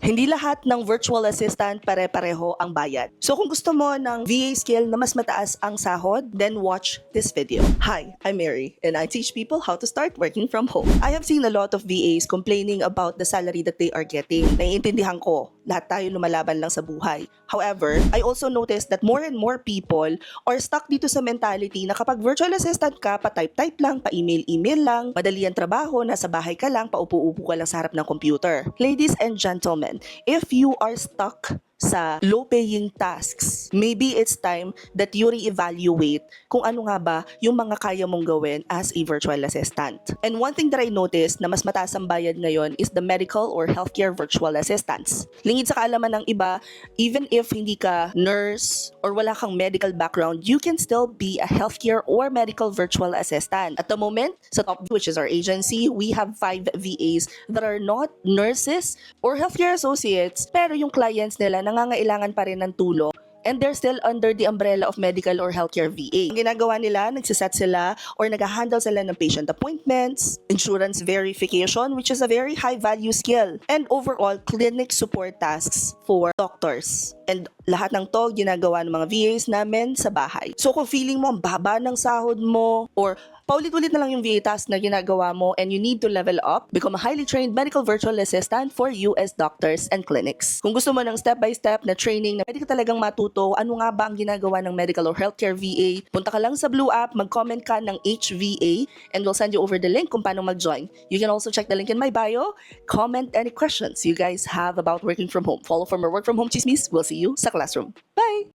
Hindi lahat ng virtual assistant pare-pareho ang bayad. So kung gusto mo ng VA skill na mas mataas ang sahod, then watch this video. Hi, I'm Mary, and I teach people how to start working from home. I have seen a lot of VAs complaining about the salary that they are getting. Naiintindihan ko, lahat tayo lumalaban lang sa buhay. However, I also noticed that more and more people are stuck dito sa mentality na kapag virtual assistant ka, pa-type-type lang, pa-email-email lang, madali ang trabaho, nasa bahay ka lang, paupo-upo ka lang sa harap ng computer. Ladies and gentlemen, if you are stuck sa low-paying tasks, maybe it's time that you reevaluate kung ano nga ba yung mga kaya mong gawin as a virtual assistant. And one thing that I noticed na mas mataas ang bayad ngayon is the medical or healthcare virtual assistants. Lingid sa kaalaman ng iba, even if hindi ka nurse or wala kang medical background, you can still be a healthcare or medical virtual assistant. At the moment, sa top, which is our agency, we have 5 VAs that are not nurses or healthcare associates, pero yung clients nila nangangailangan pa rin ng tulong and they're still under the umbrella of medical or healthcare VA. Ang ginagawa nila, nagsiset sila or nag-handle sila ng patient appointments, insurance verification, which is a very high value skill, and overall clinic support tasks for doctors. And lahat ng to ginagawa ng mga VAs namin sa bahay. So kung feeling mo ang baba ng sahod mo or paulit-ulit na lang yung VA task na ginagawa mo and you need to level up, become a highly trained medical virtual assistant for US doctors and clinics. Kung gusto mo ng step-by-step na training na pwede ka talagang matuto, ano nga ba ang ginagawa ng medical or healthcare VA, punta ka lang sa Blue app, mag-comment ka ng HVA, and we'll send you over the link kung paano mag-join. You can also check the link in my bio, comment any questions you guys have about working from home. Follow for more work from home chismis. We'll see you sa classroom. Bye!